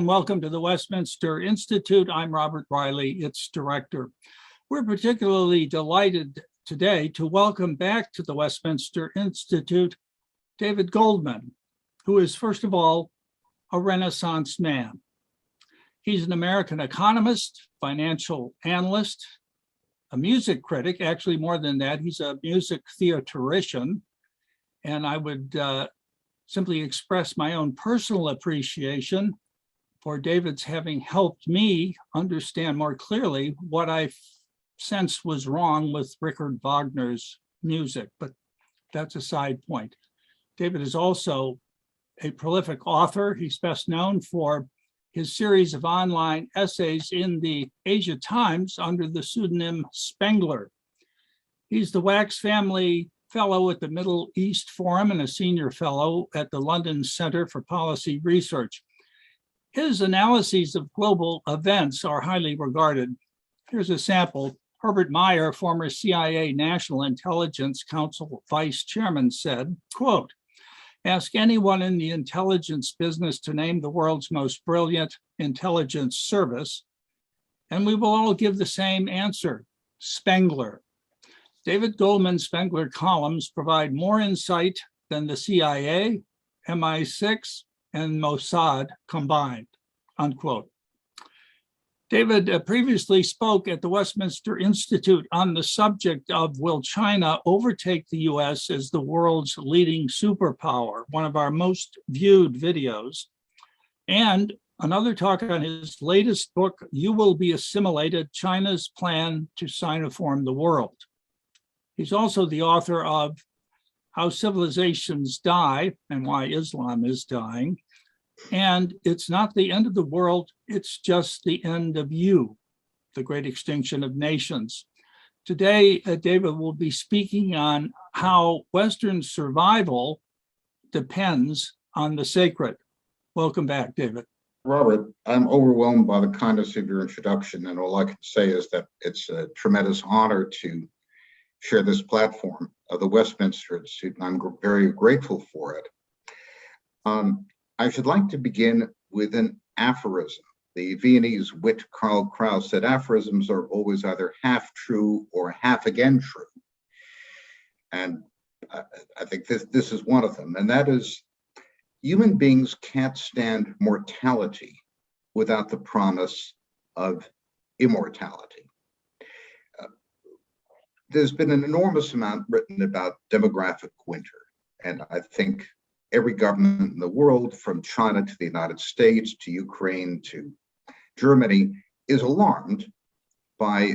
and welcome to the Westminster Institute. I'm Robert Riley, its director. We're particularly delighted today to welcome back to the Westminster Institute David Goldman, who is, first of all, a Renaissance man. He's an American economist, financial analyst, a music critic. Actually, more than that, he's a music theatrician. And I would simply express my own personal appreciation for David's having helped me understand more clearly what I sensed was wrong with Richard Wagner's music, but that's a side point. David is also a prolific author. He's best known for his series of online essays in the Asia Times under the pseudonym Spengler. He's the Wax Family Fellow at the Middle East Forum and a senior fellow at the London Center for Policy Research. His analyses of global events are highly regarded. Here's a sample. Herbert Meyer, former CIA National Intelligence Council vice chairman, said, quote, "Ask anyone in the intelligence business to name the world's most brilliant intelligence service, and we will all give the same answer, Spengler." David Goldman's Spengler columns provide more insight than the CIA, MI6, and Mossad combined, unquote. David previously spoke at the Westminster Institute on the subject of will China overtake the US as the world's leading superpower, one of our most viewed videos, and another talk on his latest book, You Will Be Assimilated, China's Plan to Sinoform the World. He's also the author of How Civilizations Die and Why Islam is Dying. And It's Not the End of the World, It's Just the End of You, The Great Extinction of Nations. Today, David will be speaking on how Western survival depends on the sacred. Welcome back, David. Robert, I'm overwhelmed by the kindness of your introduction, and all I can say is that it's a tremendous honor to share this platform of the Westminster Institute, and I'm very grateful for it. I should like to begin with an aphorism. The Viennese wit Karl Kraus said aphorisms are always either half true or half again true. And I think this is one of them, and that is human beings can't stand mortality without the promise of immortality. There's been an enormous amount written about demographic winter, and I think every government in the world, from China to the United States to Ukraine to Germany, is alarmed by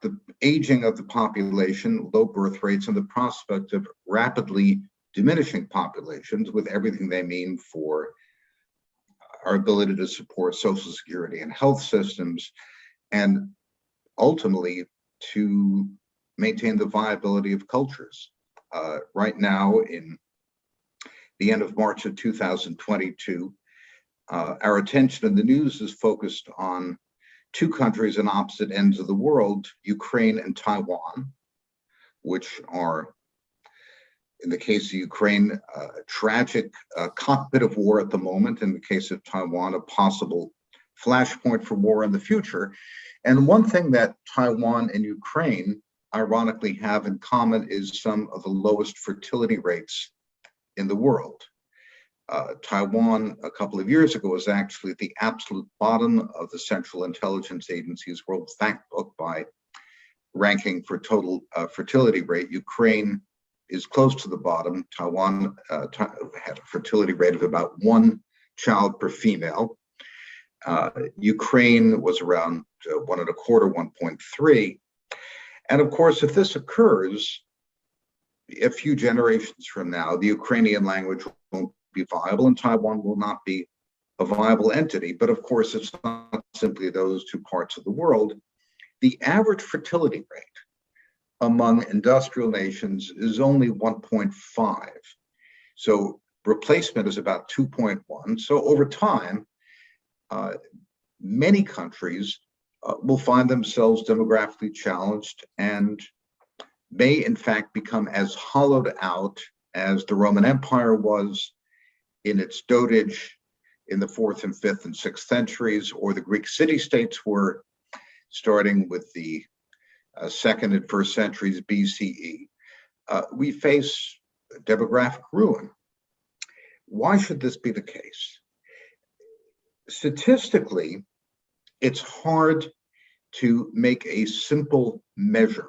the aging of the population, low birth rates, and the prospect of rapidly diminishing populations, with everything they mean for our ability to support social security and health systems, and ultimately to maintain the viability of cultures. Right now, in the end of March of 2022, our attention in the news is focused on two countries on opposite ends of the world, Ukraine and Taiwan, which are, in the case of Ukraine, a tragic cockpit of war at the moment. In the case of Taiwan, a possible flashpoint for war in the future. And one thing that Taiwan and Ukraine ironically have in common is some of the lowest fertility rates in the world. Taiwan, a couple of years ago, was actually at the absolute bottom of the Central Intelligence Agency's World Factbook by ranking for total fertility rate. Ukraine is close to the bottom. Taiwan had a fertility rate of about one child per female. Ukraine was around 1.25, 1.3. And of course, if this occurs, a few generations from now, the Ukrainian language won't be viable and Taiwan will not be a viable entity. But of course, it's not simply those two parts of the world. The average fertility rate among industrial nations is only 1.5. So replacement is about 2.1. So over time, many countries will find themselves demographically challenged and may in fact become as hollowed out as the Roman Empire was in its dotage, in the 4th and 5th and 6th centuries, or the Greek city-states were, starting with the 2nd and 1st centuries BCE. We face demographic ruin. Why should this be the case? Statistically, it's hard to make a simple measure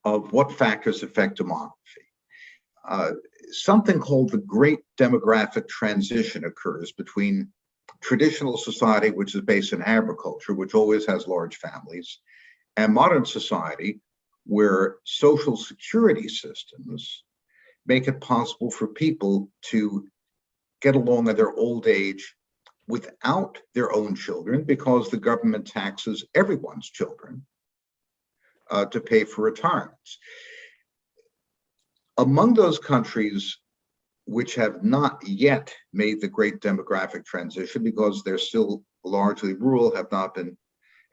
of what factors affect demography. Something called the Great Demographic Transition occurs between traditional society, which is based in agriculture, which always has large families, and modern society, where social security systems make it possible for people to get along in their old age without their own children, because the government taxes everyone's children to pay for retirements. Among those countries which have not yet made the great demographic transition, because they're still largely rural, have not been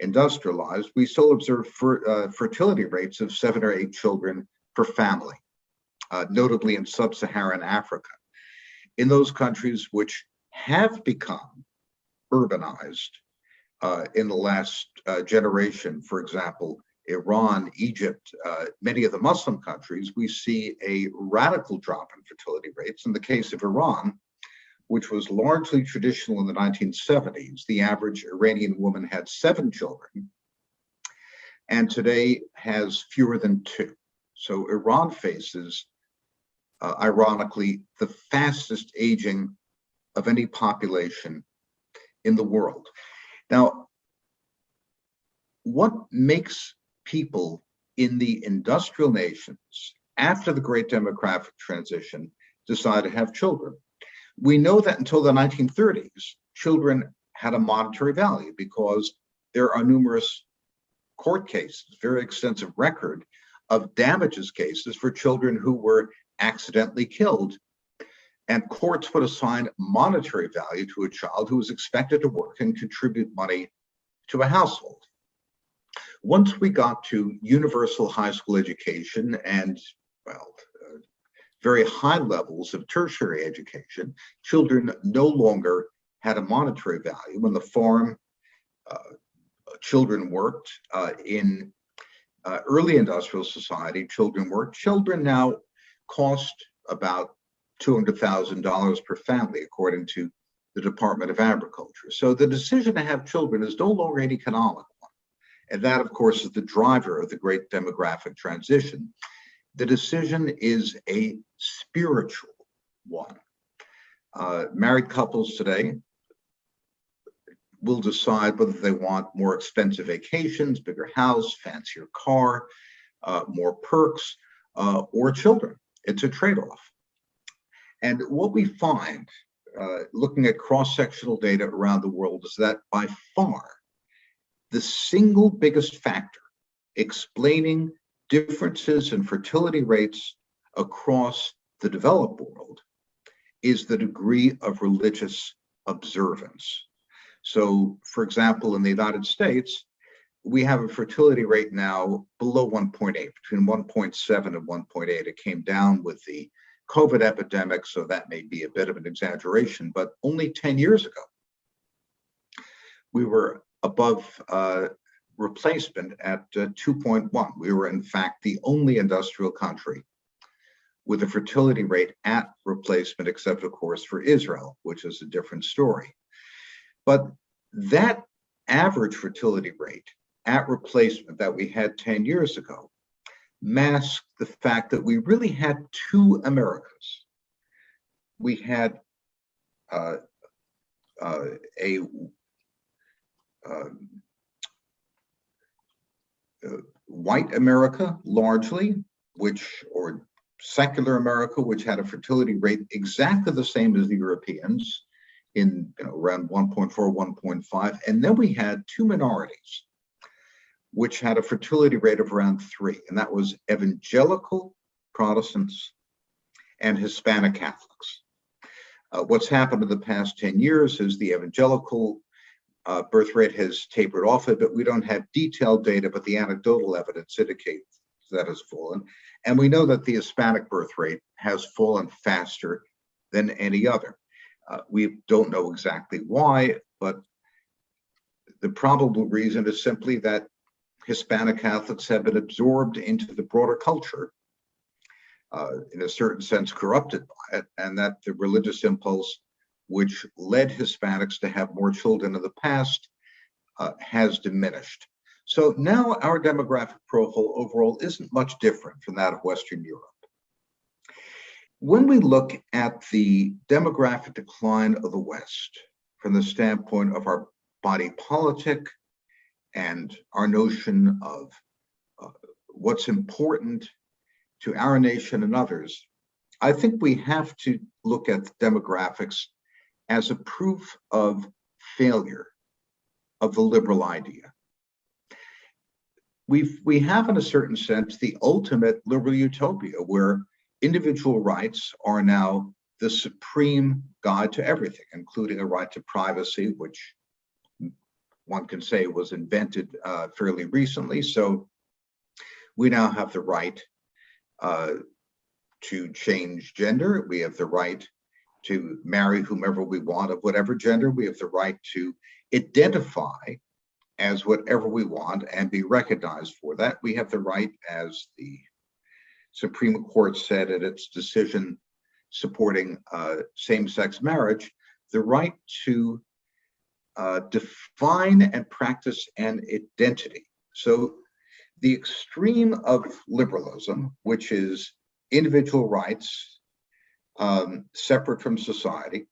industrialized, we still observe fertility rates of 7 or 8 children per family, notably in sub-Saharan Africa. In those countries which have become urbanized in the last generation, for example, Iran, Egypt, many of the Muslim countries, we see a radical drop in fertility rates. In the case of Iran, which was largely traditional in the 1970s, the average Iranian woman had 7 children, and today has fewer than 2. So Iran faces, ironically, the fastest aging of any population in the world. Now, what makes people in the industrial nations after the great demographic transition decide to have children? We know that until the 1930s, children had a monetary value because there are numerous court cases, very extensive record of damages cases for children who were accidentally killed. And courts would assign monetary value to a child who was expected to work and contribute money to a household. Once we got to universal high school education and, well, very high levels of tertiary education, children no longer had a monetary value. When the farm, children worked. In early industrial society, children worked. Children now cost about $200,000 per family, according to the Department of Agriculture. So the decision to have children is no longer an economic one. And that, of course, is the driver of the great demographic transition. The decision is a spiritual one. Married couples today will decide whether they want more expensive vacations, bigger house, fancier car, more perks, or children. It's a trade-off. And what we find, looking at cross-sectional data around the world, is that by far the single biggest factor explaining differences in fertility rates across the developed world is the degree of religious observance. So, for example, in the United States, we have a fertility rate now below 1.8, between 1.7 and 1.8. It came down with the COVID epidemic, so that may be a bit of an exaggeration, but only 10 years ago, we were above replacement at 2.1. We were, in fact, the only industrial country with a fertility rate at replacement, except, of course, for Israel, which is a different story. But that average fertility rate at replacement that we had 10 years ago masked the fact that we really had 2 Americas. We had white America, largely, or secular America, which had a fertility rate exactly the same as the Europeans, in around 1.4, 1.5. And then we had 2 minorities, which had a fertility rate of around 3, and that was evangelical Protestants and Hispanic Catholics. What's happened in the past 10 years is the evangelical birth rate has tapered off a bit. We don't have detailed data, but the anecdotal evidence indicates that has fallen. And we know that the Hispanic birth rate has fallen faster than any other. We don't know exactly why, but the probable reason is simply that Hispanic Catholics have been absorbed into the broader culture, in a certain sense corrupted by it, and that the religious impulse which led Hispanics to have more children in the past has diminished. So now our demographic profile overall isn't much different from that of Western Europe. When we look at the demographic decline of the West from the standpoint of our body politic and our notion of what's important to our nation and others, I think we have to look at demographics as a proof of failure of the liberal idea. We have, in a certain sense, the ultimate liberal utopia where individual rights are now the supreme guide to everything, including a right to privacy, which one can say was invented fairly recently. So we now have the right to change gender. We have the right to marry whomever we want of whatever gender. We have the right to identify as whatever we want and be recognized for that. We have the right, as the Supreme Court said in its decision supporting same-sex marriage, the right to define and practice an identity. So the extreme of liberalism, which is individual rights separate from society,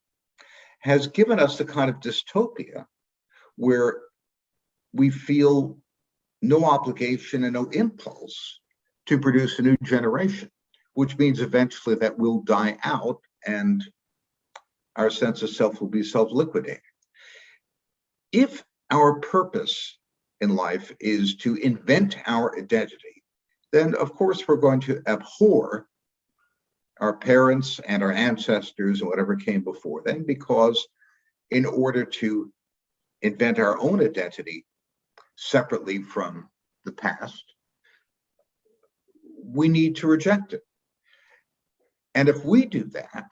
has given us the kind of dystopia where we feel no obligation and no impulse to produce a new generation, which means eventually that will die out and our sense of self will be self-liquidating. If our purpose in life is to invent our identity, then of course we're going to abhor our parents and our ancestors and whatever came before them, because in order to invent our own identity separately from the past, we need to reject it. And if we do that,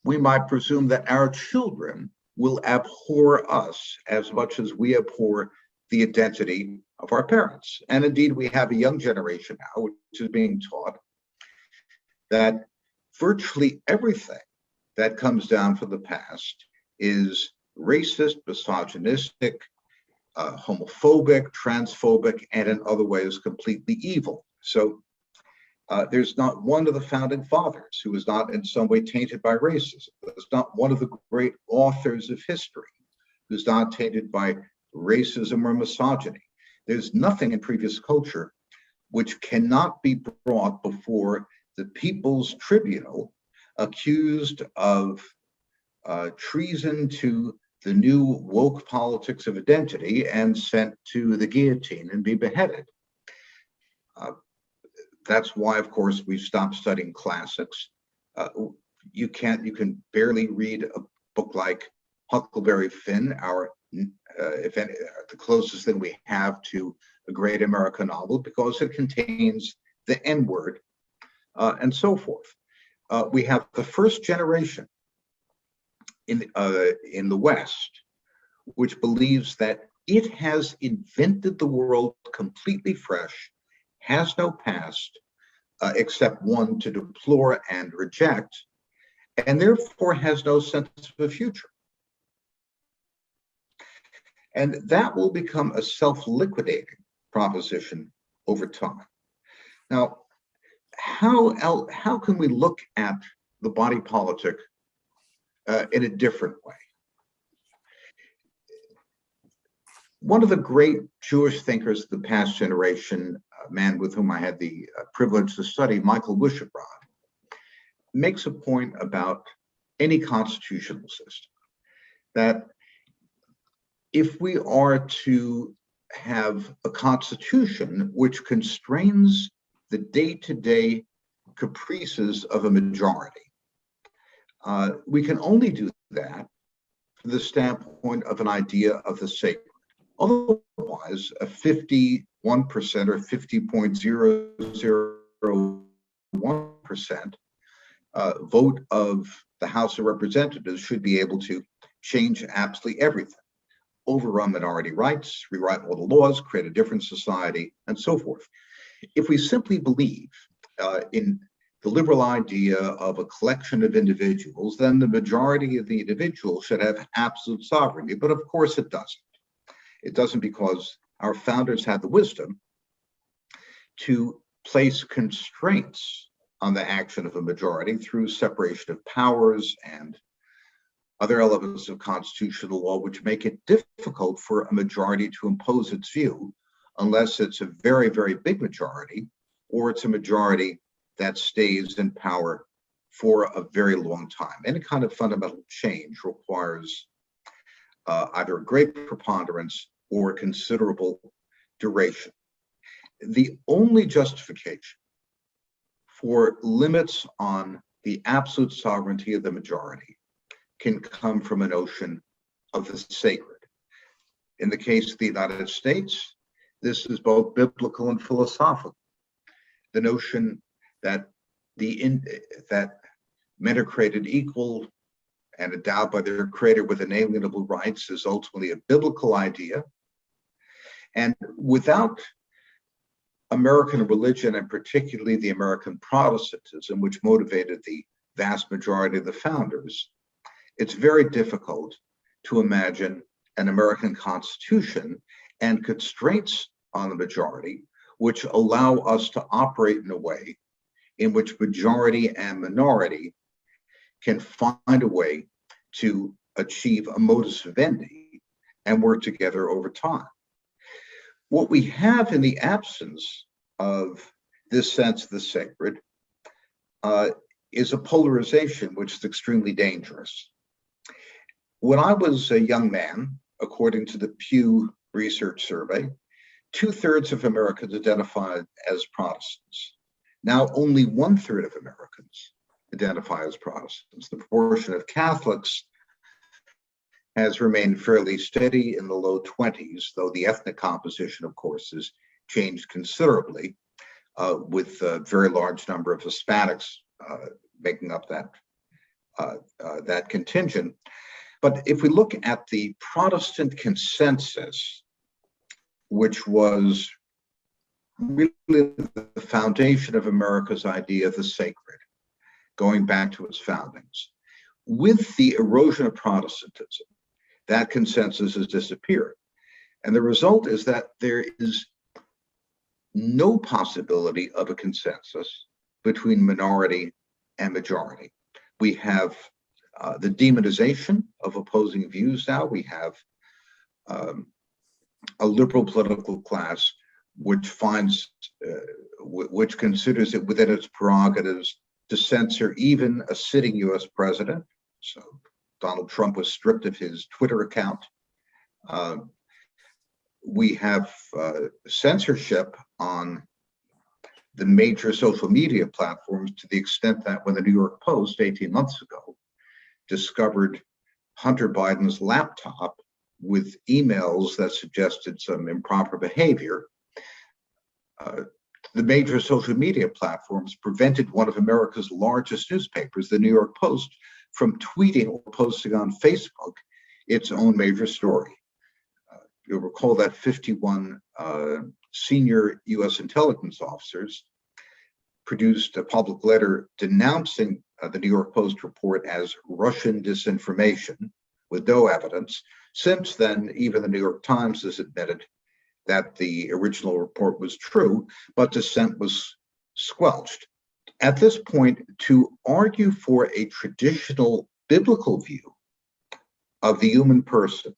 we might presume that our children will abhor us as much as we abhor the identity of our parents. And indeed, we have a young generation now, which is being taught that virtually everything that comes down from the past is racist, misogynistic, homophobic, transphobic, and in other ways completely evil. So there's not one of the founding fathers who was not in some way tainted by racism. There's not one of the great authors of history who's not tainted by racism or misogyny. There's nothing in previous culture which cannot be brought before the People's Tribunal accused of treason to the new woke politics of identity and sent to the guillotine and be beheaded. That's why, of course, we've stopped studying classics. You can barely read a book like Huckleberry Finn, the closest thing we have to a great American novel, because it contains the N-word and so forth. We have the first generation in the West, which believes that it has invented the world completely fresh, has no past, except one to deplore and reject, and therefore has no sense of a future. And that will become a self-liquidating proposition over time. Now, how can we look at the body politic in a different way? One of the great Jewish thinkers of the past generation, a man with whom I had the privilege to study, Michael Wushabrod, makes a point about any constitutional system, that if we are to have a constitution which constrains the day-to-day caprices of a majority, we can only do that from the standpoint of an idea of the sacred. Otherwise, a 51% or 50.001% vote of the House of Representatives should be able to change absolutely everything, overrun minority rights, rewrite all the laws, create a different society, and so forth. If we simply believe in the liberal idea of a collection of individuals, then the majority of the individuals should have absolute sovereignty. But of course it doesn't. It doesn't because our founders had the wisdom to place constraints on the action of a majority through separation of powers and other elements of constitutional law, which make it difficult for a majority to impose its view unless it's a very, very big majority, or it's a majority that stays in power for a very long time. Any kind of fundamental change requires either a great preponderance or considerable duration. The only justification for limits on the absolute sovereignty of the majority can come from a notion of the sacred. In the case of the United States, this is both biblical and philosophical. The notion that that men are created equal and endowed by their creator with inalienable rights is ultimately a biblical idea. And without American religion, and particularly the American Protestantism, which motivated the vast majority of the founders, it's very difficult to imagine an American Constitution and constraints on the majority, which allow us to operate in a way in which majority and minority can find a way to achieve a modus vivendi and work together over time. What we have in the absence of this sense of the sacred is a polarization which is extremely dangerous. When I was a young man, according to the Pew Research Survey, 2/3 of Americans identified as Protestants. Now only 1/3 of Americans identify as Protestants. The proportion of Catholics has remained fairly steady in the low 20s, though the ethnic composition, of course, has changed considerably, with a very large number of Hispanics making up that contingent. But if we look at the Protestant consensus, which was really the foundation of America's idea of the sacred, going back to its foundings, with the erosion of Protestantism, that consensus has disappeared. And the result is that there is no possibility of a consensus between minority and majority. We have the demonization of opposing views now. We have a liberal political class which which considers it within its prerogatives to censor even a sitting US president. So Donald Trump was stripped of his Twitter account. We have censorship on the major social media platforms to the extent that when the New York Post 18 months ago discovered Hunter Biden's laptop with emails that suggested some improper behavior, the major social media platforms prevented one of America's largest newspapers, the New York Post, from tweeting or posting on Facebook its own major story. You'll recall that 51 senior US intelligence officers produced a public letter denouncing the New York Post report as Russian disinformation with no evidence. Since then, even the New York Times has admitted that the original report was true, but dissent was squelched. At this point, to argue for a traditional biblical view of the human person,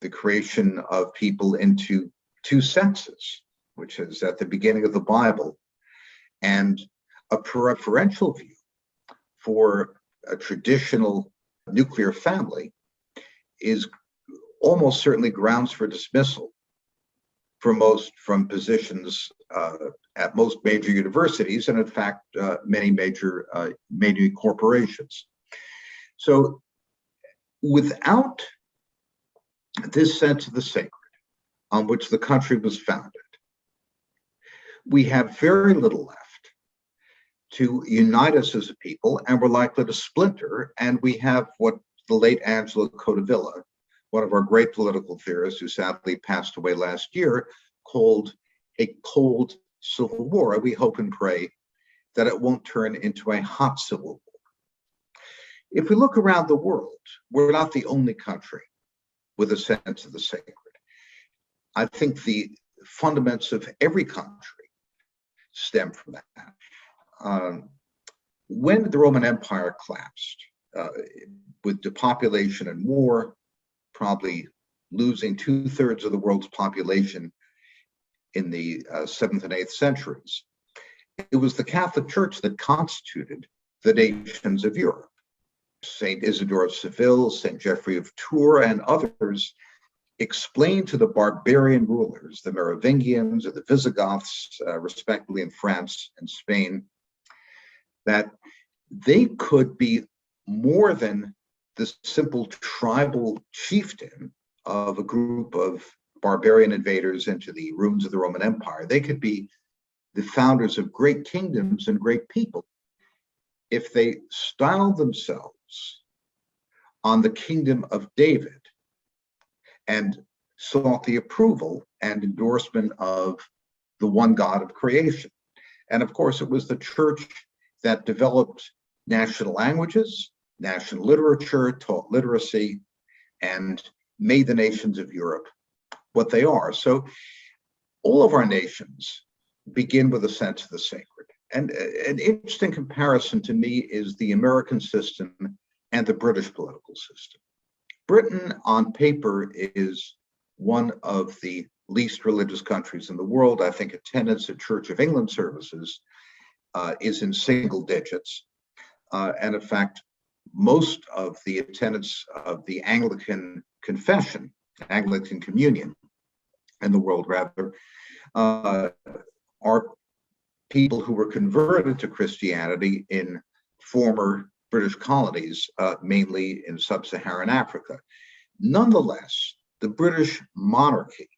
the creation of people into two sexes, which is at the beginning of the Bible, and a preferential view for a traditional nuclear family is almost certainly grounds for dismissal from positions at most major universities, and in fact, many major corporations. So without this sense of the sacred on which the country was founded, we have very little left to unite us as a people, and we're likely to splinter. And we have what the late Angelo Codevilla, one of our great political theorists who sadly passed away last year, called a cold civil war. We hope and pray that it won't turn into a hot civil war. If we look around the world, we're not the only country with a sense of the sacred. I think the fundaments of every country stem from that. When the Roman Empire collapsed, with depopulation and war, probably losing 2/3 of the world's population in the 7th and 8th centuries, it was the Catholic Church that constituted the nations of Europe. Saint Isidore of Seville, Saint Geoffrey of Tours, and others explained to the barbarian rulers, the Merovingians or the Visigoths, respectively in France and Spain, that they could be more than the simple tribal chieftain of a group of barbarian invaders into the ruins of the Roman Empire. They could be the founders of great kingdoms and great people if they styled themselves on the kingdom of David and sought the approval and endorsement of the one God of creation. And of course, it was the church that developed national languages, national literature, taught literacy, and made the nations of Europe what they are. So all of our nations begin with a sense of the sacred. And an interesting comparison to me is the American system and the British political system. Britain, on paper, is one of the least religious countries in the world. I think attendance at Church of England services is in single digits. And in fact, most of the attendance of the Anglican confession, Anglican communion in the world rather, are people who were converted to Christianity in former British colonies, mainly in sub-Saharan Africa. Nonetheless, the British monarchy,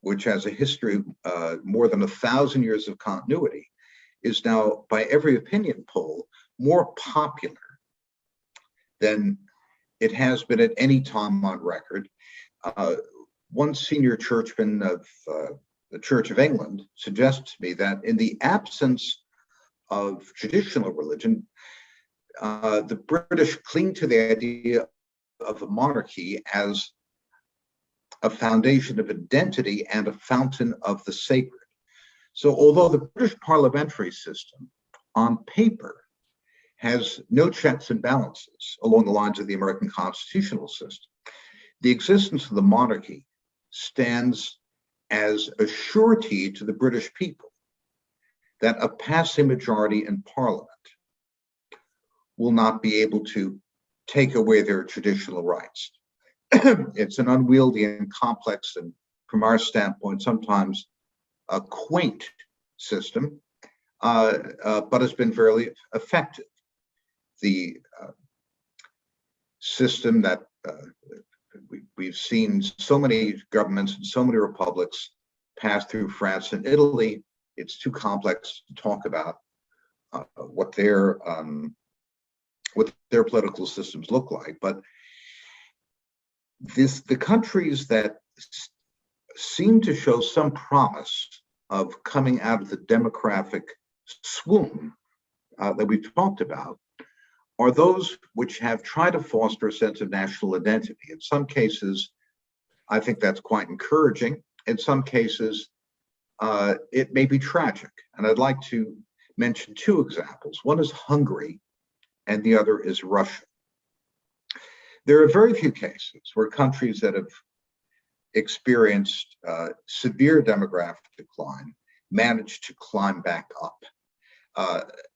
which has a history of more than 1,000 years of continuity, is now, by every opinion poll, more popular than it has been at any time on record. One senior churchman of the Church of England suggests to me that in the absence of traditional religion, the British cling to the idea of a monarchy as a foundation of identity and a fountain of the sacred. So although the British parliamentary system on paper has no checks and balances along the lines of the American constitutional system, the existence of the monarchy stands as a surety to the British people that a passing majority in Parliament will not be able to take away their traditional rights. It's an unwieldy and complex, and from our standpoint, sometimes a quaint system, but has been very effective. The system that we've seen so many governments and so many republics pass through France and Italy. It's too complex to talk about what their political systems look like. But the countries that seem to show some promise of coming out of the demographic swoon that we've talked about are those which have tried to foster a sense of national identity. In some cases, I think that's quite encouraging. In some cases, it may be tragic. And I'd like to mention two examples. One is Hungary, and the other is Russia. There are very few cases where countries that have experienced severe demographic decline managed to climb back up.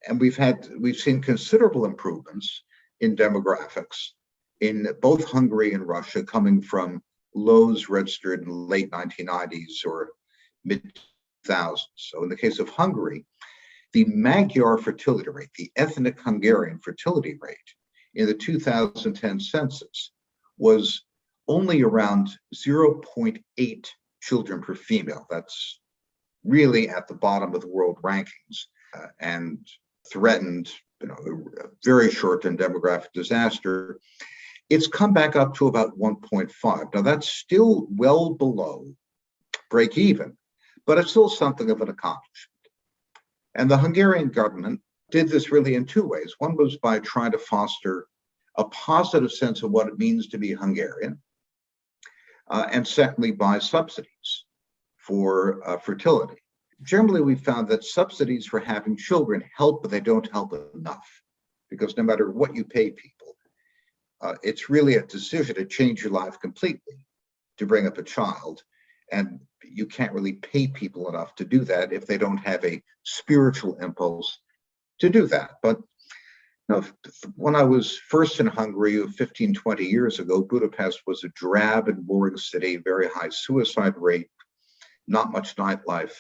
And we've seen considerable improvements in demographics in both Hungary and Russia, coming from lows registered in the late 1990s or mid-2000s. So in the case of Hungary, the Magyar fertility rate, the ethnic Hungarian fertility rate in the 2010 census was only around 0.8 children per female. That's really at the bottom of the world rankings. And threatened, a very short-term demographic disaster. It's come back up to about 1.5. Now, that's still well below break even, but it's still something of an accomplishment. And the Hungarian government did this really in two ways. One was by trying to foster a positive sense of what it means to be Hungarian, and secondly, by subsidies for fertility. Generally, we found that subsidies for having children help, but they don't help enough, because no matter what you pay people, it's really a decision to change your life completely to bring up a child. And you can't really pay people enough to do that if they don't have a spiritual impulse to do that. But when I was first in Hungary 15, 20 years ago, Budapest was a drab and boring city, very high suicide rate, not much nightlife,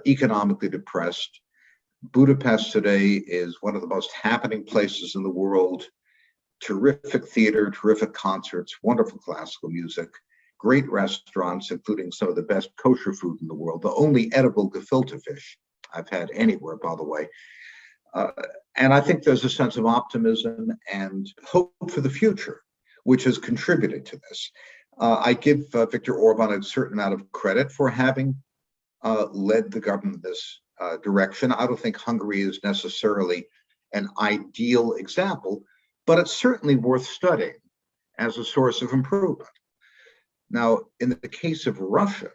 economically depressed. Budapest today is one of the most happening places in the world. Terrific theater, terrific concerts, wonderful classical music, great restaurants, including some of the best kosher food in the world, the only edible gefilte fish I've had anywhere, by the way. And I think there's a sense of optimism and hope for the future, which has contributed to this. I give Viktor Orban a certain amount of credit for having led the government in this direction. I don't think Hungary is necessarily an ideal example, but it's certainly worth studying as a source of improvement. Now, in the case of Russia,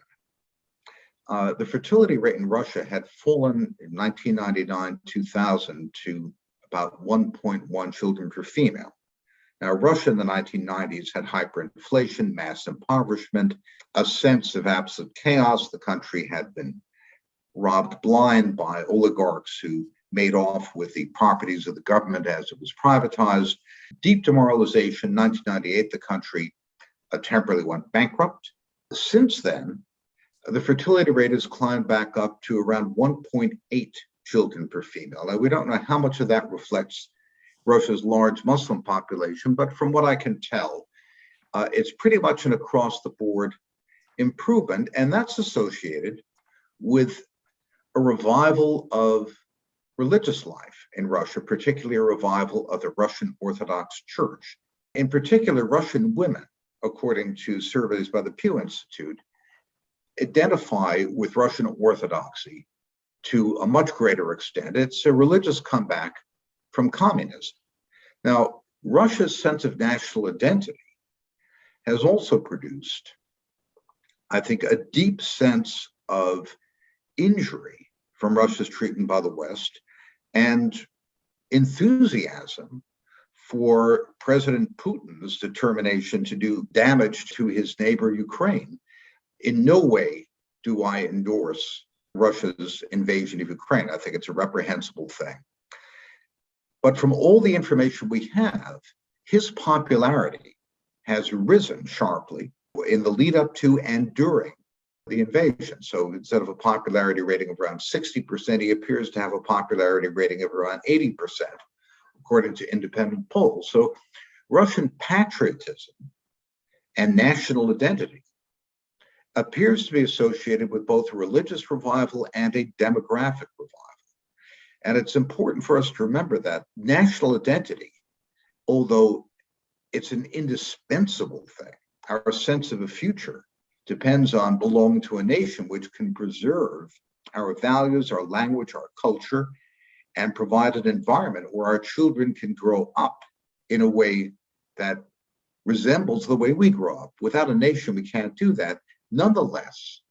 the fertility rate in Russia had fallen in 1999-2000 to about 1.1 children per female. Now, Russia in the 1990s had hyperinflation, mass impoverishment, a sense of absolute chaos. The country had been robbed blind by oligarchs who made off with the properties of the government as it was privatized. Deep demoralization. 1998, the country temporarily went bankrupt. Since then, the fertility rate has climbed back up to around 1.8 children per female. Now, we don't know how much of that reflects Russia's large Muslim population, but from what I can tell, it's pretty much an across-the-board improvement, and that's associated with a revival of religious life in Russia, particularly a revival of the Russian Orthodox Church. In particular, Russian women, according to surveys by the Pew Institute, identify with Russian Orthodoxy to a much greater extent. It's a religious comeback from communism. Now, Russia's sense of national identity has also produced, I think, a deep sense of injury from Russia's treatment by the West and enthusiasm for President Putin's determination to do damage to his neighbor, Ukraine. In no way do I endorse Russia's invasion of Ukraine. I think it's a reprehensible thing. But from all the information we have, his popularity has risen sharply in the lead up to and during the invasion. So instead of a popularity rating of around 60%, he appears to have a popularity rating of around 80%, according to independent polls. So Russian patriotism and national identity appears to be associated with both a religious revival and a demographic revival. And it's important for us to remember that national identity, although it's an indispensable thing, our sense of a future depends on belonging to a nation which can preserve our values, our language, our culture, and provide an environment where our children can grow up in a way that resembles the way we grow up. Without a nation, we can't do that. Nonetheless,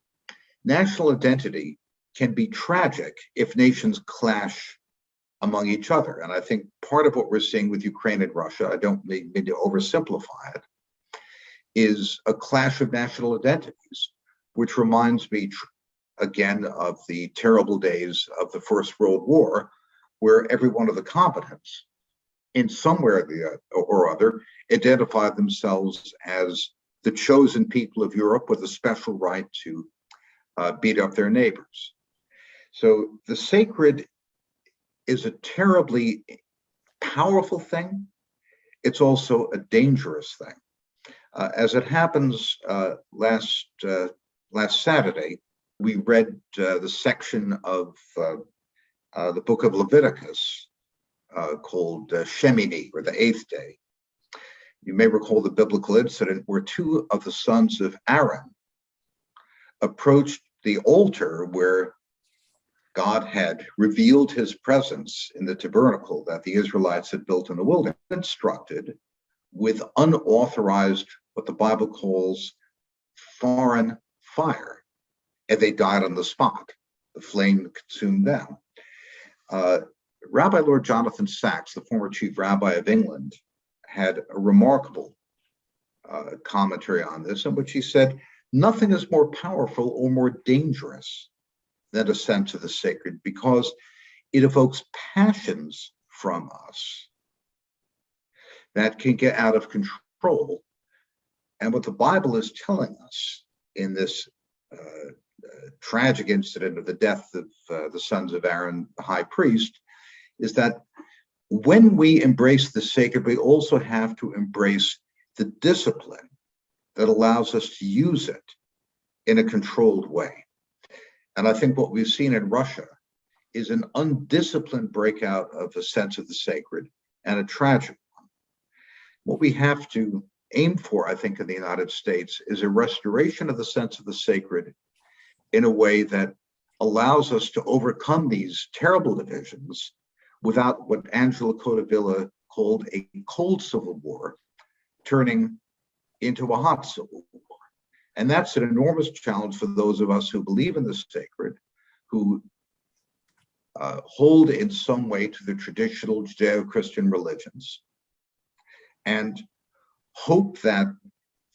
national identity can be tragic if nations clash among each other. And I think part of what we're seeing with Ukraine and Russia, I don't mean to oversimplify it, is a clash of national identities, which reminds me again of the terrible days of the First World War, where every one of the combatants in some way or other identified themselves as the chosen people of Europe with a special right to beat up their neighbors. So the sacred is a terribly powerful thing. It's also a dangerous thing. As it happens, last Saturday, we read the section of the book of Leviticus, called Shemini, or the eighth day. You may recall the biblical incident where two of the sons of Aaron approached the altar where God had revealed his presence in the tabernacle that the Israelites had built in the wilderness, instructed with unauthorized, what the Bible calls foreign fire, and they died on the spot. The flame consumed them. Rabbi Lord Jonathan Sacks, the former chief rabbi of England, had a remarkable commentary on this, in which he said, nothing is more powerful or more dangerous than a sense of the sacred, because it evokes passions from us that can get out of control. And what the Bible is telling us in this tragic incident of the death of the sons of Aaron, the high priest, is that when we embrace the sacred, we also have to embrace the discipline that allows us to use it in a controlled way. And I think what we've seen in Russia is an undisciplined breakout of a sense of the sacred, and a tragic one. What we have to aim for, I think, in the United States is a restoration of the sense of the sacred in a way that allows us to overcome these terrible divisions without what Angela Codevilla called a cold civil war turning into a hot civil war. And that's an enormous challenge for those of us who believe in the sacred, who hold in some way to the traditional Judeo-Christian religions, and hope that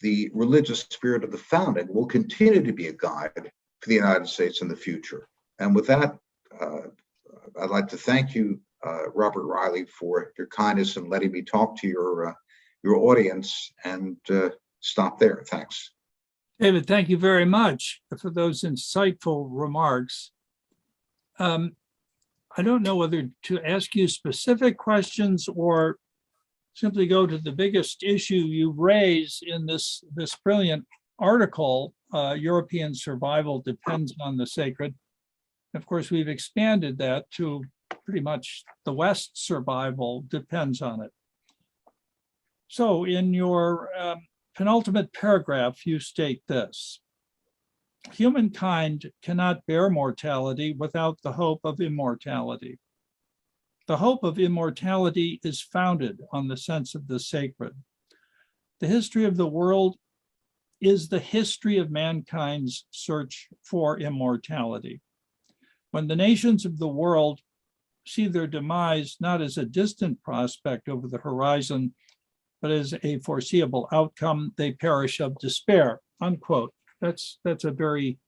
the religious spirit of the founding will continue to be a guide for the United States in the future. And with that, I'd like to thank you, Robert Riley, for your kindness in letting me talk to your audience, and stop there. Thanks. David, thank you very much for those insightful remarks. I don't know whether to ask you specific questions or simply go to the biggest issue you raise in this brilliant article, European Survival Depends on the Sacred. Of course, we've expanded that to pretty much the West's survival depends on it. So in your penultimate paragraph, you state this: humankind cannot bear mortality without the hope of immortality. The hope of immortality is founded on the sense of the sacred. The history of the world is the history of mankind's search for immortality. When the nations of the world see their demise not as a distant prospect over the horizon, but as a foreseeable outcome, they perish of despair, unquote. That's a very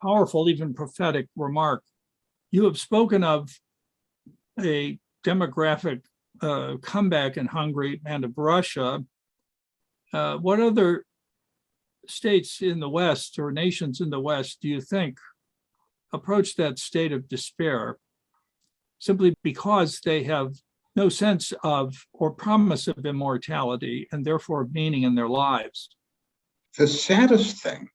powerful, even prophetic remark. You have spoken of a demographic comeback in Hungary and of Russia. What other states in the West or nations in the West do you think approach that state of despair simply because they have no sense of or promise of immortality and therefore meaning in their lives? The saddest thing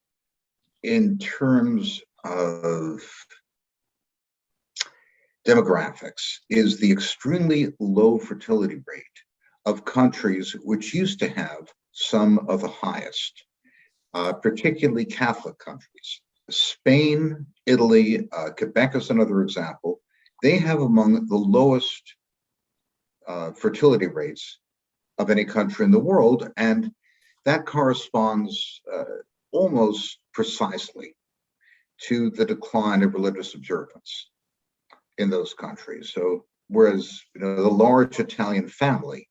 in terms of demographics is the extremely low fertility rate of countries which used to have some of the highest, particularly Catholic countries. Spain, Italy, Quebec is another example. They have among the lowest fertility rates of any country in the world, and that corresponds almost precisely to the decline of religious observance in those countries. So whereas the large Italian family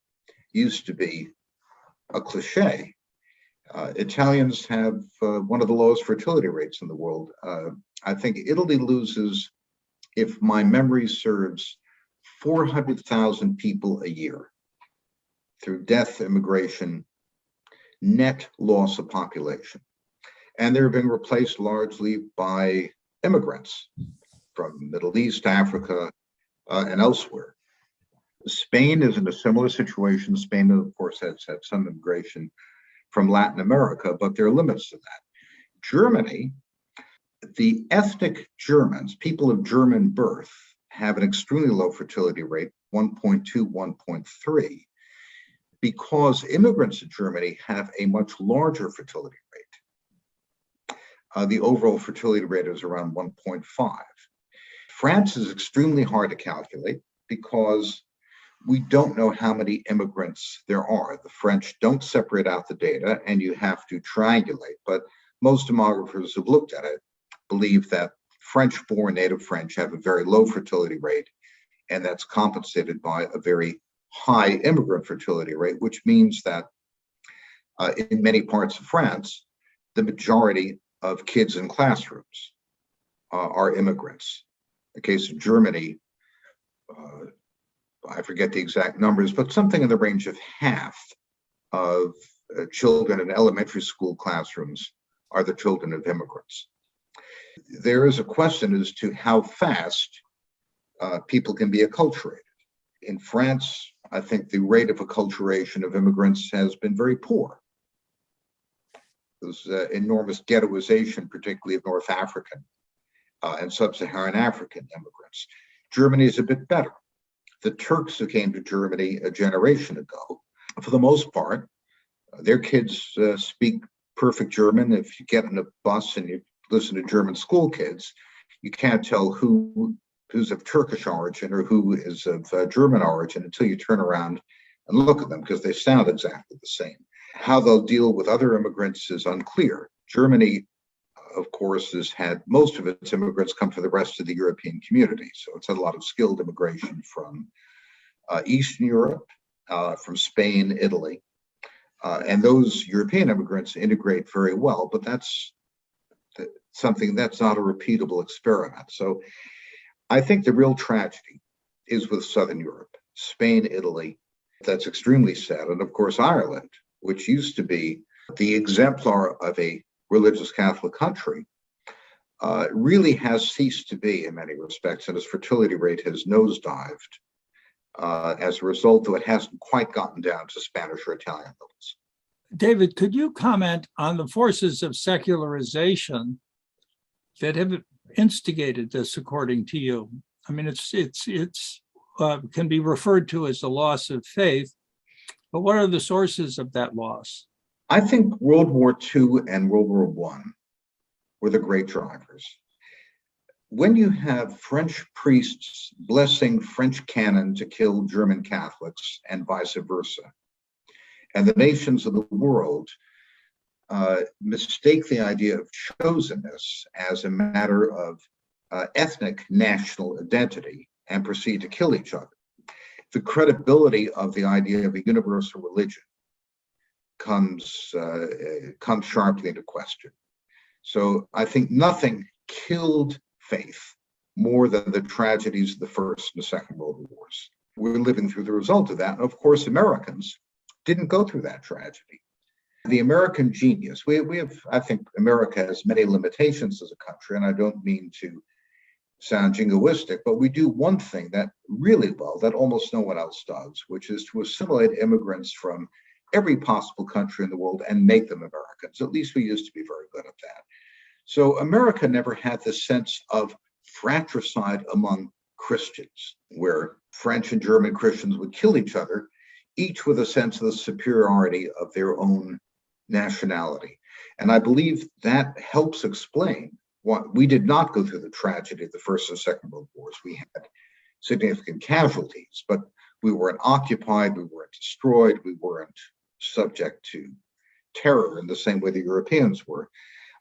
used to be a cliche, Italians have one of the lowest fertility rates in the world. I think Italy loses, if my memory serves, 400,000 people a year through death, immigration, net loss of population. And they're being replaced largely by immigrants from Middle East, Africa, and elsewhere. Spain is in a similar situation. Spain, of course, has had some immigration from Latin America, but there are limits to that. Germany, the ethnic Germans, people of German birth, have an extremely low fertility rate, 1.2, 1.3, because immigrants in Germany have a much larger fertility rate. The overall fertility rate is around 1.5. France is extremely hard to calculate because we don't know how many immigrants there are. The French don't separate out the data, and you have to triangulate. But most demographers who've looked at it believe that French-born native French have a very low fertility rate, and that's compensated by a very high immigrant fertility rate, which means that in many parts of France, the majority of kids in classrooms are immigrants. In the case of Germany, I forget the exact numbers, but something in the range of half of children in elementary school classrooms are the children of immigrants. There is a question as to how fast people can be acculturated. In France, I think the rate of acculturation of immigrants has been very poor. There's enormous ghettoization, particularly of North African and sub-Saharan African immigrants. Germany is a bit better. The Turks who came to Germany a generation ago, for the most part, their kids speak perfect German. If you get in a bus and you listen to German school kids, you can't tell who's of Turkish origin or who is of German origin until you turn around and look at them, because they sound exactly the same. How they'll deal with other immigrants is unclear. Germany, of course, has had most of its immigrants come from the rest of the European community. So it's had a lot of skilled immigration from Eastern Europe, from Spain, Italy. And those European immigrants integrate very well, but that's something that's not a repeatable experiment. So I think the real tragedy is with Southern Europe, Spain, Italy. That's extremely sad. And of course, Ireland, which used to be the exemplar of a religious Catholic country, really has ceased to be in many respects, and its fertility rate has nosedived as a result, though it hasn't quite gotten down to Spanish or Italian levels. David, could you comment on the forces of secularization that have instigated this, according to you? I mean, it's can be referred to as the loss of faith, but what are the sources of that loss? I think World War II and World War I were the great drivers. When you have French priests blessing French cannon to kill German Catholics and vice versa, and the nations of the world mistake the idea of chosenness as a matter of ethnic national identity and proceed to kill each other, the credibility of the idea of a universal religion comes sharply into question. So I think nothing killed faith more than the tragedies of the First and the Second World Wars. We're living through the result of that. And of course, Americans didn't go through that tragedy. The American genius, we have, I think America has many limitations as a country, and I don't mean to sound jingoistic, but we do one thing that really well that almost no one else does, which is to assimilate immigrants from every possible country in the world and make them Americans. At least we used to be very good at that. So America never had this sense of fratricide among Christians, where French and German Christians would kill each other, each with a sense of the superiority of their own nationality. And I believe that helps explain why we did not go through the tragedy of the First and Second World Wars. We had significant casualties, but we weren't occupied, we weren't destroyed, we weren't subject to terror in the same way the Europeans were.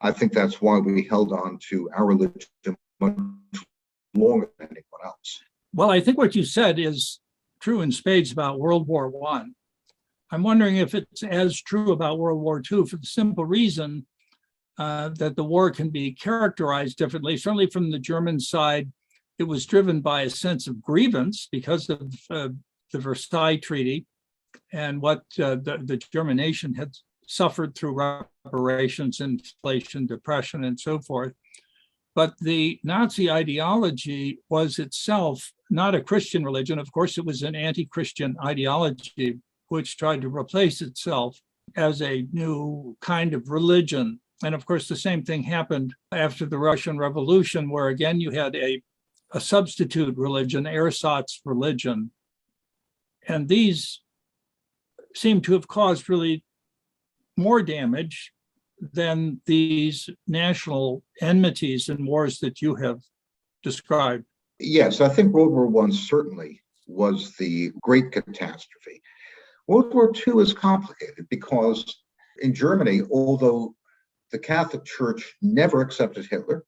I think that's why we held on to our religion much longer than anyone else. Well, I think what you said is true in spades about World War I. I'm wondering if it's as true about World War II, for the simple reason that the war can be characterized differently. Certainly from the German side, it was driven by a sense of grievance because of the Versailles Treaty and what the German nation had suffered through reparations, inflation, depression, and so forth. But the Nazi ideology was itself not a Christian religion. Of course, it was an anti-Christian ideology which tried to replace itself as a new kind of religion. And of course, the same thing happened after the Russian Revolution, where again, you had a a substitute religion, ersatz religion. And these seem to have caused really more damage than these national enmities and wars that you have described. Yes, I think World War I certainly was the great catastrophe. World War II is complicated because in Germany, although the Catholic Church never accepted Hitler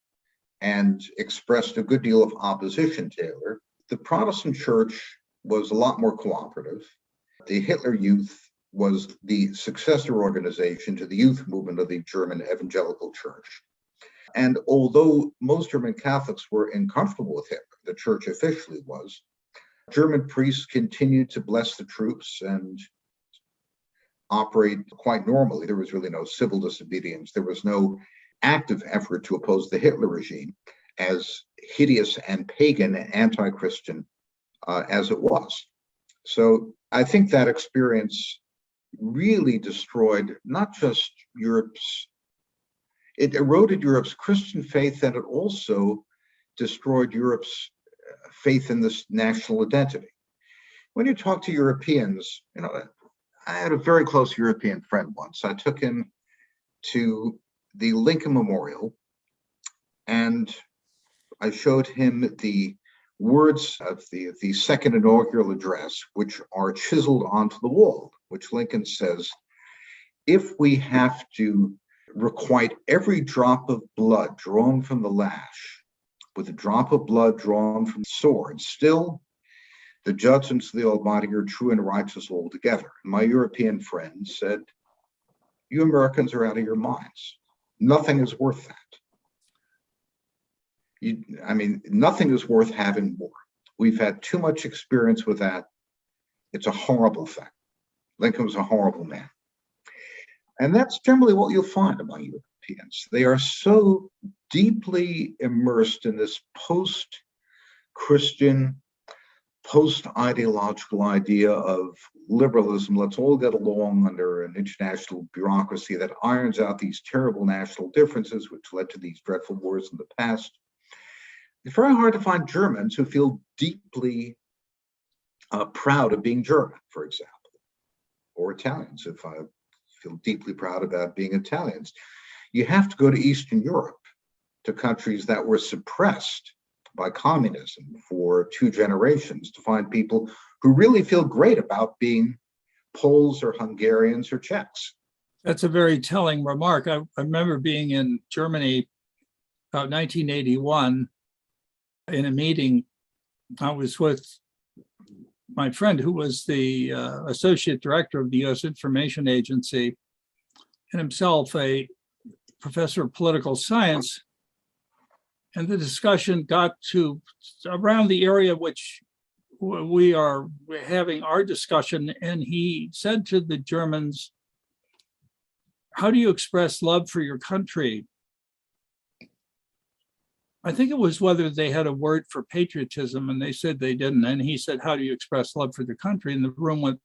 and expressed a good deal of opposition to Hitler, the Protestant Church was a lot more cooperative. The Hitler Youth was the successor organization to the youth movement of the German Evangelical Church. And although most German Catholics were uncomfortable with Hitler, the church officially was, German priests continued to bless the troops and operate quite normally. There was really no civil disobedience. There was no active effort to oppose the Hitler regime, as hideous and pagan and anti-Christian as it was. So I think that experience really destroyed not just it eroded Europe's Christian faith, and it also destroyed Europe's faith in this national identity. When you talk to Europeans, I had a very close European friend once. I took him to the Lincoln Memorial, and I showed him the words of the second inaugural address, which are chiseled onto the wall, which Lincoln says, if we have to requite every drop of blood drawn from the lash with a drop of blood drawn from the sword, still the judgments of the Almighty are true and righteous altogether. And my European friend said, you Americans are out of your minds. Nothing is worth that. Nothing is worth having more. We've had too much experience with that. It's a horrible thing. Lincoln was a horrible man. And that's generally what you'll find among Europeans. They are so deeply immersed in this post-Christian, post-ideological idea of liberalism. Let's all get along under an international bureaucracy that irons out these terrible national differences, which led to these dreadful wars in the past. It's very hard to find Germans who feel deeply proud of being German, for example, or Italians, if I feel deeply proud about being Italians. You have to go to Eastern Europe, to countries that were suppressed by communism for 2 generations, to find people who really feel great about being Poles or Hungarians or Czechs. That's a very telling remark. I remember being in Germany about 1981 in a meeting. I was with my friend who was the associate director of the U.S. Information Agency and himself a professor of political science. And the discussion got to around the area which we're having our discussion. And he said to the Germans, how do you express love for your country? I think it was whether they had a word for patriotism, and they said they didn't. And he said, how do you express love for the country? And the room went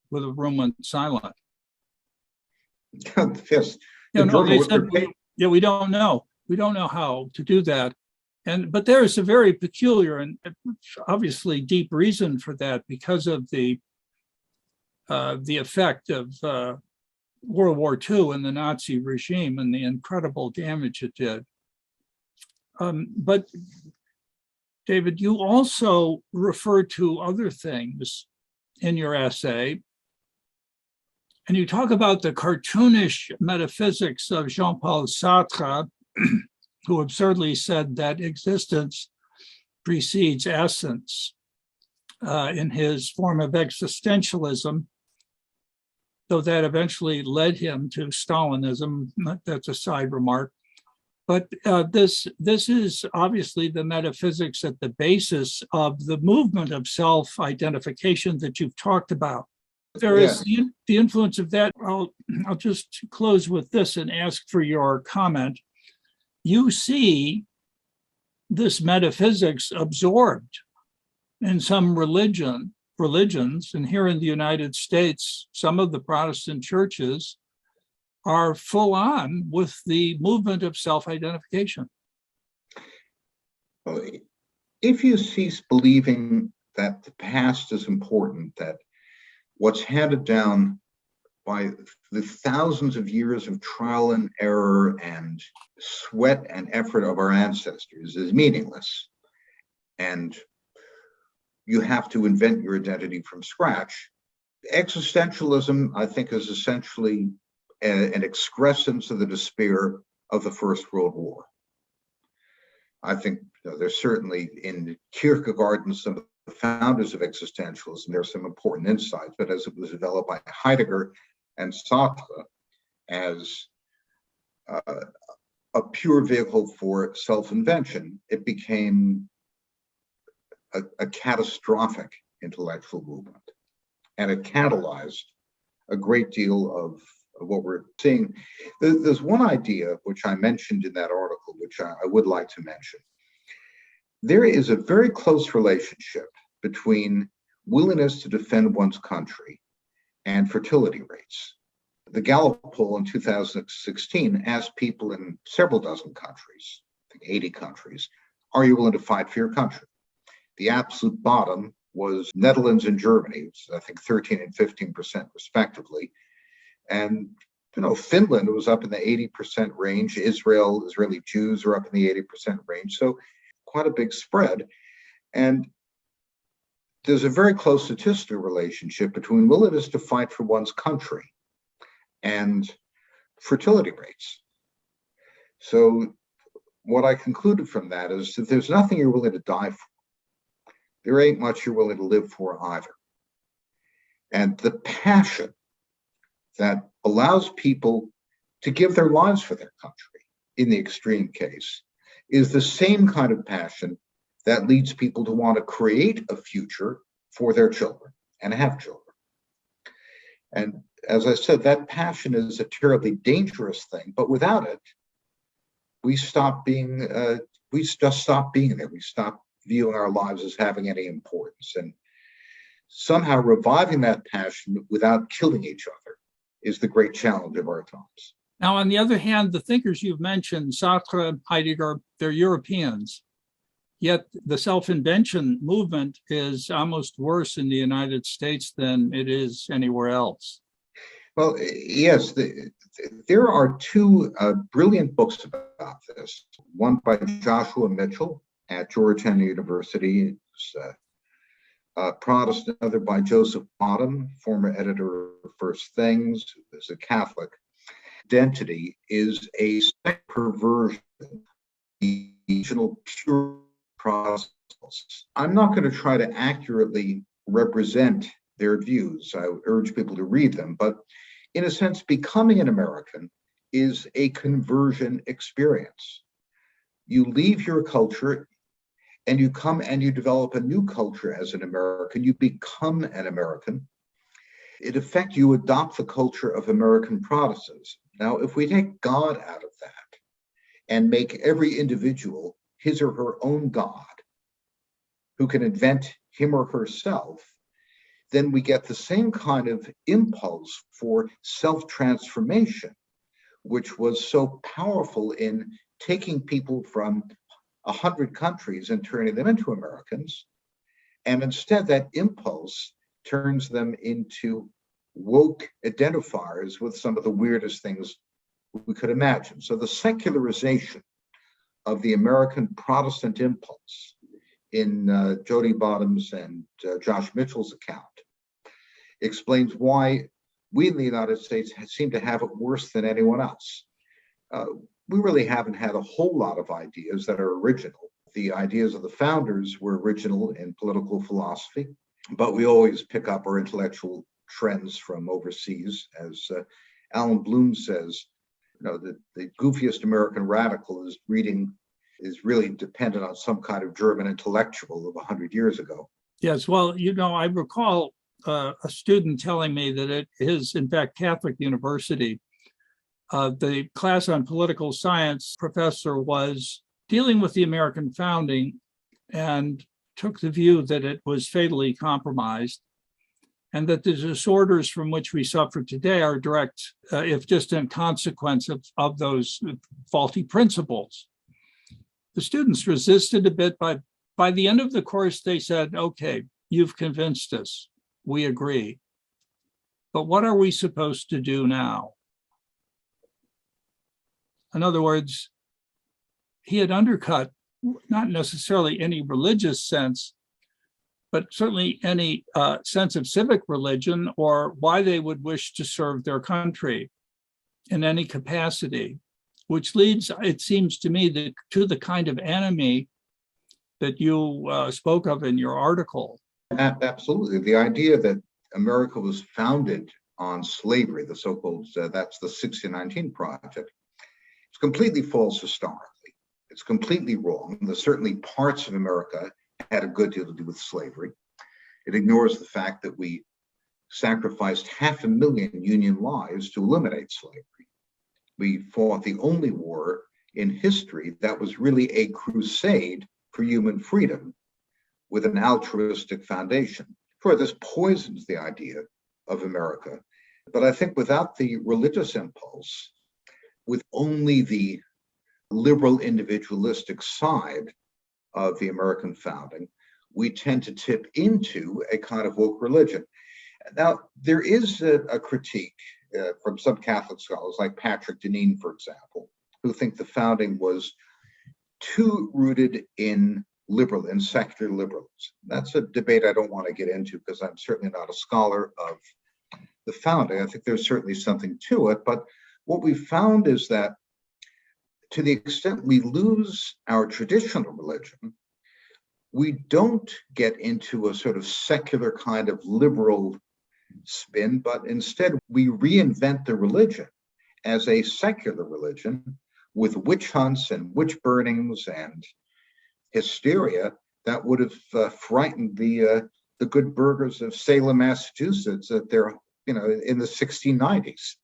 silent. Yes. They said, we don't know. We don't know how to do that. But there is a very peculiar and obviously deep reason for that, because of the effect of World War II and the Nazi regime and the incredible damage it did. But David, you also refer to other things in your essay, and you talk about the cartoonish metaphysics of Jean-Paul Sartre, who absurdly said that existence precedes essence in his form of existentialism, though that eventually led him to Stalinism. That's a side remark. But this is obviously the metaphysics at the basis of the movement of self-identification that you've talked about. There is the influence of that. I'll just close with this and ask for your comment. You see this metaphysics absorbed in some religions, and here in the United States, some of the Protestant churches are full on with the movement of self-identification. Well, if you cease believing that the past is important, that what's handed down by the thousands of years of trial and error and sweat and effort of our ancestors is meaningless, and you have to invent your identity from scratch. Existentialism, I think, is essentially an excrescence of the despair of the First World War. I think there's certainly in Kierkegaard and some of the founders of existentialism, there's some important insights, but as it was developed by Heidegger and Sartre as a pure vehicle for self-invention, it became a catastrophic intellectual movement. And it catalyzed a great deal of what we're seeing. There's one idea which I mentioned in that article, which I would like to mention. There is a very close relationship between willingness to defend one's country and fertility rates. The Gallup poll in 2016 asked people in several dozen countries, I think 80 countries, are you willing to fight for your country? The absolute bottom was Netherlands and Germany, which I think 13 and 15% respectively. And Finland was up in the 80% range. Israeli Jews are up in the 80% range. So quite a big spread. And there's a very close statistical relationship between willingness to fight for one's country and fertility rates. So what I concluded from that is that there's nothing you're willing to die for. There ain't much you're willing to live for either. And the passion that allows people to give their lives for their country, in the extreme case, is the same kind of passion that leads people to want to create a future for their children and have children. And as I said, that passion is a terribly dangerous thing, but without it, we just stop being there. We stop viewing our lives as having any importance. And somehow reviving that passion without killing each other is the great challenge of our times. Now, on the other hand, the thinkers you've mentioned, Sartre, Heidegger, they're Europeans. Yet the self-invention movement is almost worse in the United States than it is anywhere else. Well, yes, there are two brilliant books about this. One by Joshua Mitchell at Georgetown University, Protestant, another by Joseph Bottom, former editor of First Things, is a Catholic. Identity is a perversion, the original pure process. I'm not going to try to accurately represent their views. I urge people to read them, but in a sense, becoming an American is a conversion experience. You leave your culture and you come and you develop a new culture as an American. You become an American. In effect, you adopt the culture of American Protestants. Now, if we take God out of that and make every individual his or her own God who can invent him or herself, then we get the same kind of impulse for self-transformation, which was so powerful in taking people from 100 countries and turning them into Americans. And instead, that impulse turns them into woke identifiers with some of the weirdest things we could imagine. So the secularization of the American Protestant impulse in Jody Bottom's and Josh Mitchell's account explains why we in the United States seem to have it worse than anyone else. We really haven't had a whole lot of ideas that are original. The ideas of the founders were original in political philosophy, but we always pick up our intellectual trends from overseas. As Alan Bloom says, the goofiest American radical is really dependent on some kind of German intellectual of 100 years ago. Yes, well, I recall a student telling me that it is, in fact, Catholic University. The class on political science professor was dealing with the American founding and took the view that it was fatally compromised and that the disorders from which we suffer today are direct, if distant, consequence of those faulty principles. The students resisted a bit by by the end of the course, they said, okay, you've convinced us. We agree. But what are we supposed to do now? In other words, he had undercut not necessarily any religious sense, but certainly any sense of civic religion or why they would wish to serve their country in any capacity, which leads, it seems to me, to the kind of enemy that you spoke of in your article. Absolutely. The idea that America was founded on slavery, the so-called, that's the 1619 Project, it's completely false historically. It's completely wrong. There's certainly parts of America had a good deal to do with slavery. It ignores the fact that we sacrificed 500,000 Union lives to eliminate slavery. We fought the only war in history that was really a crusade for human freedom with an altruistic foundation. Sure, this poisons the idea of America, but I think without the religious impulse, with only the liberal individualistic side of the American founding, we tend to tip into a kind of woke religion. Now, there is a critique from some Catholic scholars, like Patrick Deneen, for example, who think the founding was too rooted in secular liberalism. That's a debate I don't want to get into because I'm certainly not a scholar of the founding. I think there's certainly something to it, but what we found is that to the extent we lose our traditional religion, we don't get into a sort of secular kind of liberal spin, but instead we reinvent the religion as a secular religion with witch hunts and witch burnings and hysteria that would have frightened the good burghers of Salem, Massachusetts at their, in the 1690s.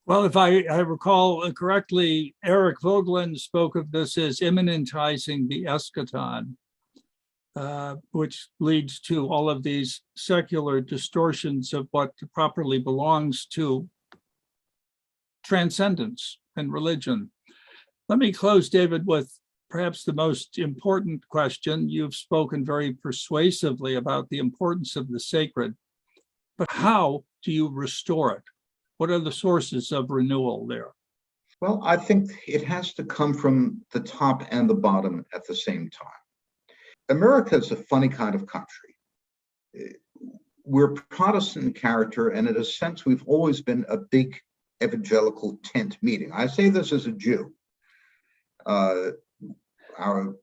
Well, if I recall correctly, Eric Voegelin spoke of this as immanentizing the eschaton, which leads to all of these secular distortions of what properly belongs to transcendence and religion. Let me close, David, with perhaps the most important question. You've spoken very persuasively about the importance of the sacred, but how do you restore it? What are the sources of renewal there? Well, I think it has to come from the top and the bottom at the same time. America is a funny kind of country. We're Protestant in character, and in a sense, we've always been a big evangelical tent meeting. I say this as a Jew.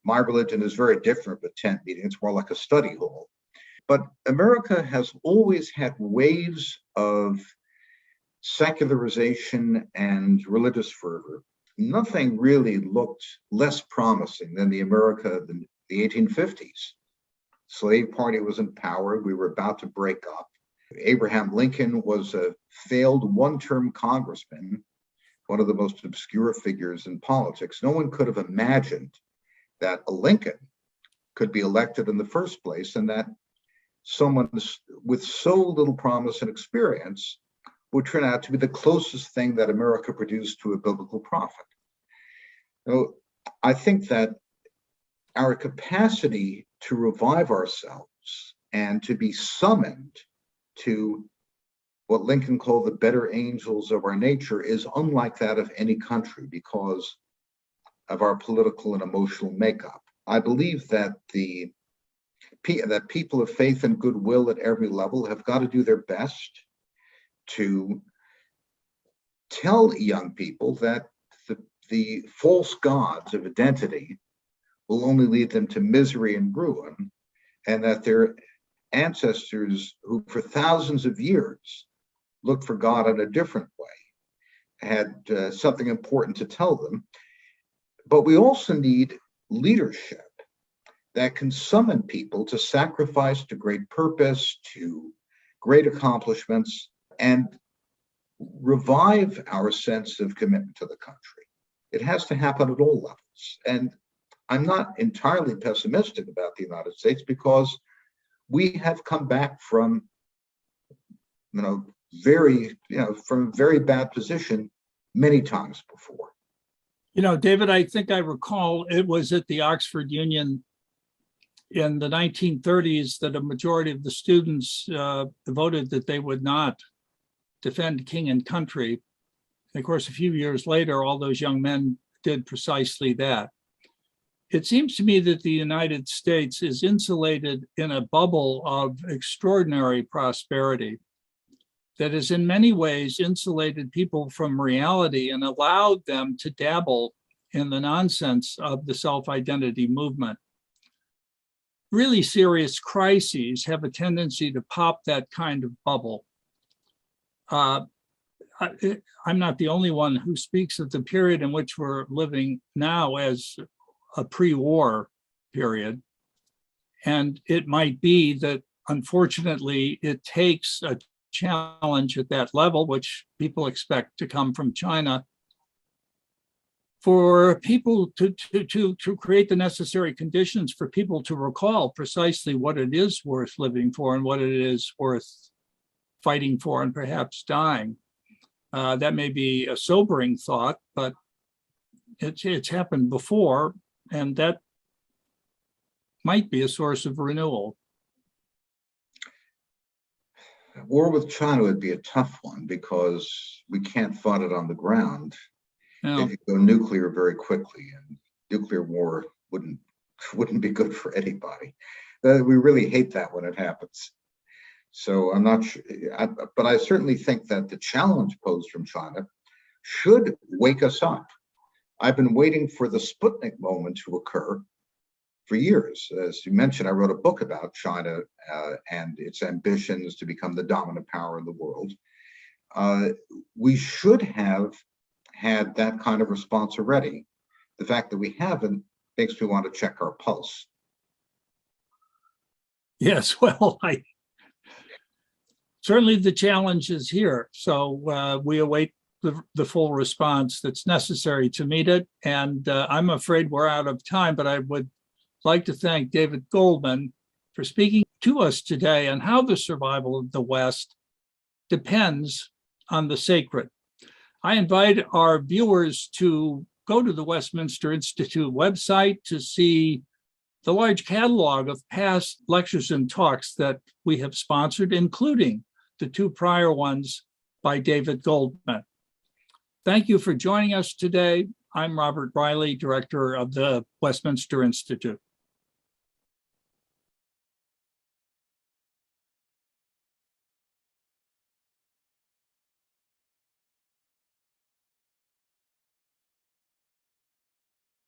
My religion is very different from a tent meeting. It's more like a study hall. But America has always had waves of secularization and religious fervor. Nothing really looked less promising than the America of the 1850s. Slave Party was in power. We were about to break up. Abraham Lincoln was a failed one-term congressman, one of the most obscure figures in politics. No one could have imagined that a Lincoln could be elected in the first place, and that someone with so little promise and experience would turn out to be the closest thing that America produced to a biblical prophet. So I think that our capacity to revive ourselves and to be summoned to what Lincoln called the better angels of our nature is unlike that of any country because of our political and emotional makeup. I believe that that people of faith and goodwill at every level have got to do their best to tell young people that the false gods of identity will only lead them to misery and ruin, and that their ancestors, who for thousands of years looked for God in a different way, had something important to tell them. But we also need leadership that can summon people to sacrifice to great purpose, to great accomplishments, and revive our sense of commitment to the country. It has to happen at all levels. And I'm not entirely pessimistic about the United States because we have come back from, from a very bad position many times before. David, I think I recall it was at the Oxford Union in the 1930s that a majority of the students voted that they would not defend king and country. And of course, a few years later, all those young men did precisely that. It seems to me that the United States is insulated in a bubble of extraordinary prosperity that has in many ways insulated people from reality and allowed them to dabble in the nonsense of the self-identity movement. Really serious crises have a tendency to pop that kind of bubble. I'm not the only one who speaks of the period in which we're living now as a pre-war period. And it might be that, unfortunately, it takes a challenge at that level, which people expect to come from China, for people to create the necessary conditions for people to recall precisely what it is worth living for and what it is worth fighting for and perhaps dying. That may be a sobering thought, but it's happened before, and that might be a source of renewal. War with China would be a tough one because we can't fight it on the ground. No. It could go nuclear very quickly, and nuclear war wouldn't be good for anybody. We really hate that when it happens. So I'm not sure, but I certainly think that the challenge posed from China should wake us up. I've been waiting for the Sputnik moment to occur for years. As you mentioned, I wrote a book about China and its ambitions to become the dominant power in the world. We should have had that kind of response already. The fact that we haven't makes me want to check our pulse. Yes, well, certainly the challenge is here. So we await the full response that's necessary to meet it. And I'm afraid we're out of time, but I would like to thank David Goldman for speaking to us today on how the survival of the West depends on the sacred. I invite our viewers to go to the Westminster Institute website to see the large catalog of past lectures and talks that we have sponsored, including the 2 prior ones by David Goldman. Thank you for joining us today. I'm Robert Riley, Director of the Westminster Institute.